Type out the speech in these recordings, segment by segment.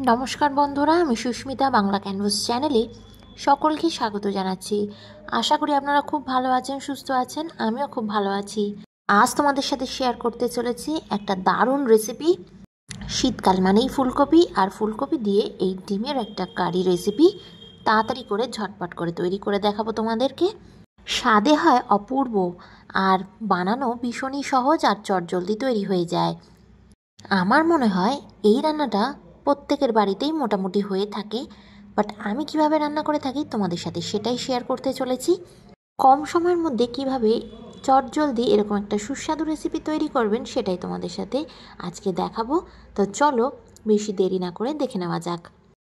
নমস্কার বন্ধুরা, আমি সুস্মিতা বাংলা ক্যানভাস চ্যানেলে সকলকে স্বাগত জানাচ্ছি। আশা করি আপনারা খুব ভালো আছেন, সুস্থ আছেন। আমিও খুব ভালো আছি। আজ তোমাদের সাথে শেয়ার করতে চলেছি একটা দারুণ রেসিপি। শীতকাল মানেই ফুলকপি, আর ফুলকপি দিয়ে এই ডিমের একটা কারি রেসিপি তাড়াতাড়ি করে ঝটপট করে তৈরি করে দেখাবো তোমাদেরকে। স্বাদে হয় অপূর্ব, আর বানানো ভীষণই সহজ আর চটজলদি তৈরি হয়ে যায়। আমার মনে হয় এই রান্নাটা প্রত্যেকের বাড়িতেই মোটামুটি হয়ে থাকে, বাট আমি কিভাবে রান্না করে থাকি তোমাদের সাথে সেটাই শেয়ার করতে চলেছি। কম সময়ের মধ্যে কিভাবে চটজলদি এরকম একটা সুস্বাদু রেসিপি তৈরি করবেন সেটাই তোমাদের সাথে আজকে দেখাবো। তো চলো বেশি দেরি না করে দেখে নেওয়া যাক।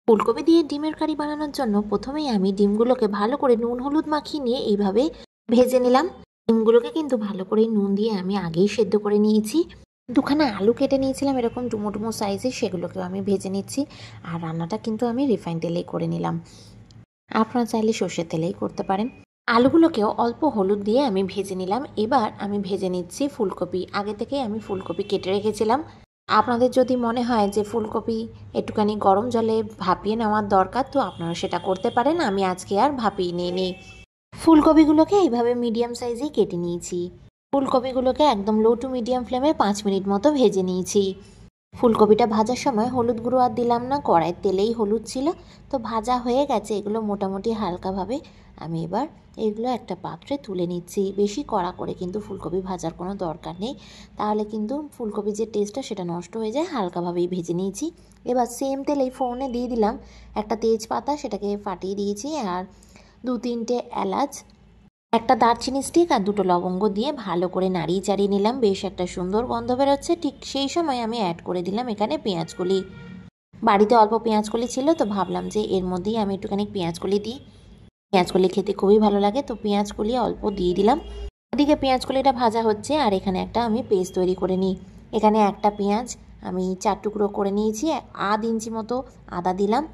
ফুলকপি দিয়ে ডিমের কারি বানানোর জন্য প্রথমেই আমি ডিমগুলোকে ভালো করে নুন হলুদ মাখিয়ে নিয়ে এইভাবে ভেজে নিলাম। ডিমগুলোকে কিন্তু ভালো করে নুন দিয়ে আমি আগেই সেদ্ধ করে নিয়েছি। দুখানা আলু কেটে নিয়েছিলাম এরকম ডুমো ডুমো সাইজে, সেগুলোকেও আমি ভেজে নিচ্ছি। আর রান্নাটা কিন্তু আমি রিফাইন তেলেই করে নিলাম, আপনারা চাইলে সর্ষের তেলেই করতে পারেন। আলুগুলোকেও অল্প হলুদ দিয়ে আমি ভেজে নিলাম। এবার আমি ভেজে নিচ্ছি ফুলকপি। আগে থেকে আমি ফুলকপি কেটে রেখেছিলাম। আপনাদের যদি মনে হয় যে ফুলকপি একটুখানি গরম জলে ভাপিয়ে নেওয়ার দরকার, তো আপনারা সেটা করতে পারেন। আমি আজকে আর ভাপিয়ে নিই। ফুলকপিগুলোকে এইভাবে মিডিয়াম সাইজেই কেটে নিয়েছি। ফুলকপিগুলোকে একদম লো টু মিডিয়াম ফ্লেমে 5 মিনিট মতো ভেজে নিয়েছি। ফুলকপিটা ভাজার সময় হলুদ গুঁড়ো আর দিলাম না, কড়াইয়ের তেলেই হলুদ ছিল। তো ভাজা হয়ে গেছে এগুলো মোটামুটি হালকাভাবে। আমি এবার এগুলো একটা পাত্রে তুলে নিচ্ছি। বেশি কড়া করে কিন্তু ফুলকপি ভাজার কোনো দরকার নেই, তাহলে কিন্তু ফুলকপির যে টেস্টটা সেটা নষ্ট হয়ে যায়। হালকাভাবেই ভেজে নিয়েছি। এবার সেম তেলেই ফোড়নে দিয়ে দিলাম একটা তেজপাতা, সেটাকে ফাটিয়ে দিয়েছি। আর 2-3টে এলাচ, একটা দারচিনি স্টিক আর 2টো লবঙ্গ দিয়ে ভালো করে নাড়িয়ে চাড়িয়ে নিলাম। বেশ একটা সুন্দর গন্ধ বেরোচ্ছে। ঠিক সেই সময় আমি অ্যাড করে দিলাম এখানে পেঁয়াজকলি। বাড়িতে অল্প পেঁয়াজকলি ছিল, তো ভাবলাম যে এর মধ্যেই আমি একটুখানি পেঁয়াজকলি দিই। পেঁয়াজকলি খেতে খুবই ভালো লাগে, তো পেঁয়াজকলি অল্প দিয়ে দিলাম। ওদিকে পেঁয়াজকলিটা ভাজা হচ্ছে, আর এখানে একটা আমি পেস্ট তৈরি করে নিই। এখানে একটা পেঁয়াজ আমি 4 টুকরো করে নিয়েছি। 1/2 ইঞ্চি মতো আদা দিলাম,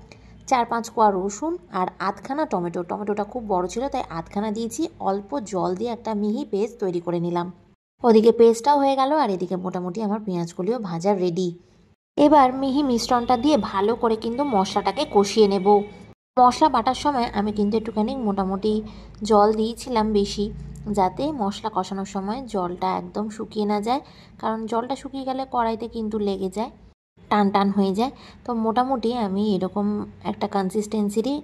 4-5 কোয়া রসুন, আর আধখানা টমেটো। টমেটোটা খুব বড় ছিল তাই আধখানা দিয়েছি। অল্প জল দিয়ে একটা মিহি পেস্ট তৈরি করে নিলাম। ওদিকে পেস্টটাও হয়ে গেল, আর এদিকে মোটামুটি আমার পেঁয়াজগুলিও ভাজা রেডি। এবার মিহি মিশ্রণটা দিয়ে ভালো করে কিন্তু মশলাটাকে কষিয়ে নেব। মশলা বাটার সময় আমি কিন্তু একটুখানি মোটামুটি জল দিয়েছিলাম বেশি, যাতে মশলা কষানোর সময় জলটা একদম শুকিয়ে না যায়। কারণ জলটা শুকিয়ে গেলে কড়াইতে কিন্তু লেগে যায়, টান টান হয়ে যায়। তো মোটামুটি আমি এরকম একটা কনসিস্টেন্সিরই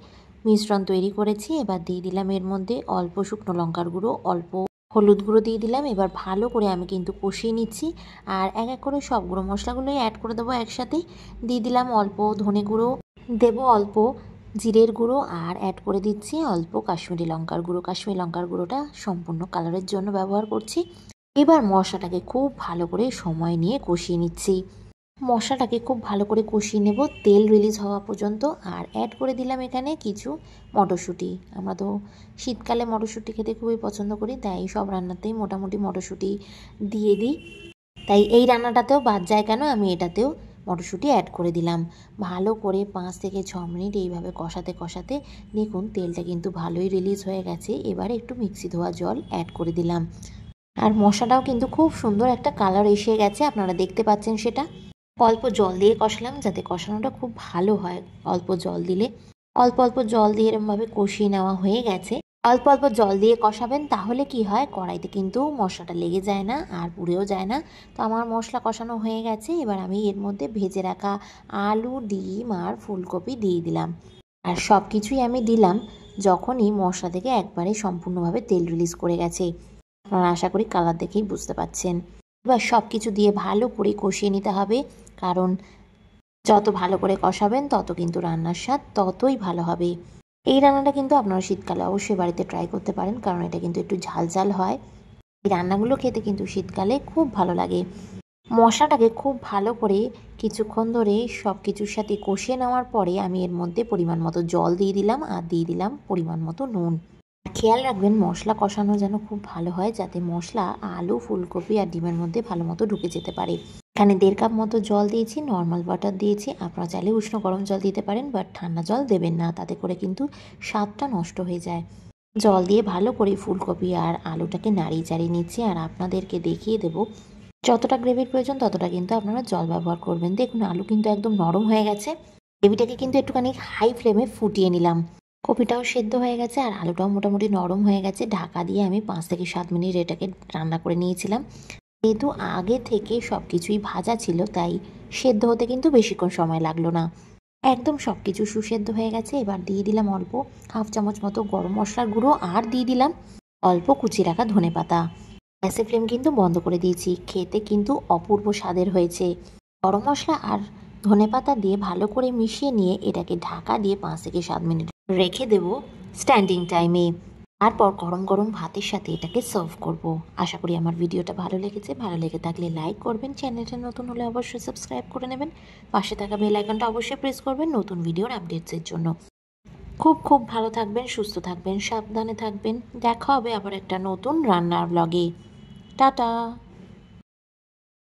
মিশ্রণ তৈরি করেছি। এবার দিয়ে দিলাম এর মধ্যে অল্প শুকনো লঙ্কার গুঁড়ো, অল্প হলুদ গুঁড়ো দিয়ে দিলাম। এবার ভালো করে আমি কিন্তু কষিয়ে নিচ্ছি। আর এক এক করে সব গুঁড়ো মশলাগুলোই অ্যাড করে দেবো একসাথে। দিয়ে দিলাম অল্প ধনে গুঁড়ো, দেবো অল্প জিরের গুঁড়ো, আর অ্যাড করে দিচ্ছি অল্প কাশ্মীরি লঙ্কার গুঁড়ো। কাশ্মীরি লঙ্কার গুঁড়োটা সম্পূর্ণ কালারের জন্য ব্যবহার করছি। এবার মশলাটাকে খুব ভালো করে সময় নিয়ে কষিয়ে নিচ্ছি। মশলাটাকে খুব ভালো করে কষিয়ে নেব তেল রিলিজ হওয়া পর্যন্ত। আর অ্যাড করে দিলাম এখানে কিছু মটরশুঁটি। আমরা তো শীতকালে মটরশুঁটি খেতে খুবই পছন্দ করি, তাই সব রান্নাতেই মোটামুটি মটরশুঁটি দিয়ে দিই। তাই এই রান্নাটাতেও বাদ যায় কেন, আমি এটাতেও মটরশুঁটি অ্যাড করে দিলাম। ভালো করে 5 থেকে 6 মিনিট এইভাবে কষাতে কষাতে দেখুন তেলটা কিন্তু ভালোই রিলিজ হয়ে গেছে। এবারে একটু মিক্সি ধোয়া জল অ্যাড করে দিলাম। আর মশলাটাও কিন্তু খুব সুন্দর একটা কালার এসে গেছে, আপনারা দেখতে পাচ্ছেন সেটা। অল্প জল দিয়ে কষালাম যাতে কষানোটা খুব ভালো হয়। অল্প জল দিলে, অল্প অল্প জল দিয়ে এরমভাবে কষিয়ে নেওয়া হয়ে গেছে। অল্প অল্প জল দিয়ে কষাবেন, তাহলে কি হয় কড়াইতে কিন্তু মশলাটা লেগে যায় না আর পুড়েও যায় না। তো আমার মশলা কষানো হয়ে গেছে। এবার আমি এর মধ্যে ভেজে রাখা আলু, ডিম আর ফুলকপি দিয়ে দিলাম। আর সব কিছুই আমি দিলাম যখনই মশলা থেকে একবারে সম্পূর্ণভাবে তেল রিলিজ করে গেছে। আপনারা আশা করি কালার দেখেই বুঝতে পারছেন। এবার সব কিছু দিয়ে ভালো করে কষিয়ে নিতে হবে, কারণ যত ভালো করে কষাবেন তত কিন্তু রান্নার স্বাদ ততই ভালো হবে। এই রান্নাটা কিন্তু আপনারা শীতকালে অবশ্যই বাড়িতে ট্রাই করতে পারেন, কারণ এটা কিন্তু একটু ঝাল ঝাল হয়। এই রান্নাগুলো খেতে কিন্তু শীতকালে খুব ভালো লাগে। মশলাটাকে খুব ভালো করে কিছুক্ষণ ধরে সব কিছুর সাথে কষিয়ে নেওয়ার পরে আমি এর মধ্যে পরিমাণ মতো জল দিয়ে দিলাম, আর দিয়ে দিলাম পরিমাণ মতো নুন। খেয়াল রাখবেন মশলা কষানো যেন খুব ভালো হয়, যাতে মশলা আলু, ফুলকপি আর ডিমের মধ্যে ভালো মতো ঢুকে যেতে পারে। এখানে 1.5 কাপ মতো জল দিয়েছি, নর্মাল ওয়াটার দিয়েছি। আপনারা চাইলে উষ্ণ গরম জল দিতে পারেন, বাট ঠান্ডা জল দেবেন না, তাতে করে কিন্তু স্বাদটা নষ্ট হয়ে যায়। জল দিয়ে ভালো করে ফুলকপি আর আলুটাকে নাড়িয়ে চাড়িয়ে নিচ্ছি। আর আপনাদেরকে দেখিয়ে দেবো যতটা গ্রেভির প্রয়োজন ততটা কিন্তু আপনারা জল ব্যবহার করবেন। দেখুন আলু কিন্তু একদম নরম হয়ে গেছে। গ্রেভিটাকে কিন্তু একটুখানি হাই ফ্লেমে ফুটিয়ে নিলাম। কপিটাও সেদ্ধ হয়ে গেছে আর আলুটাও মোটামুটি নরম হয়ে গেছে। ঢাকা দিয়ে আমি 5 থেকে 7 মিনিট এটাকে রান্না করে নিয়েছিলাম। যেহেতু আগে থেকে সব কিছুই ভাজা ছিল, তাই সেদ্ধ হতে কিন্তু বেশিক্ষণ সময় লাগলো না। একদম সব কিছু সুসেদ্ধ হয়ে গেছে। এবার দিয়ে দিলাম অল্প হাফ চামচ মতো গরম মশলার গুঁড়ো আর দিয়ে দিলাম অল্প কুচি রাখা ধনেপাতা। গ্যাসের ফ্লেম কিন্তু বন্ধ করে দিয়েছি। খেতে কিন্তু অপূর্ব স্বাদের হয়েছে। গরম মশলা আর ধনেপাতা দিয়ে ভালো করে মিশিয়ে নিয়ে এটাকে ঢাকা দিয়ে 5 থেকে 7 মিনিট রেখে দেব স্ট্যান্ডিং টাইমে। তারপর গরম গরম ভাতের সাথে এটাকে সার্ভ করব। আশা করি আমার ভিডিওটা ভালো লেগেছে। ভালো লেগে থাকলে লাইক করবেন, চ্যানেলটা নতুন হলে অবশ্যই সাবস্ক্রাইব করে নেবেন, পাশে থাকা বেল আইকনটা অবশ্যই প্রেস করবেন নতুন ভিডিওর আপডেটসের জন্য। খুব খুব ভালো থাকবেন, সুস্থ থাকবেন, সাবধানে থাকবেন। দেখা হবে আবার একটা নতুন রান্নার ব্লগে। টাটা।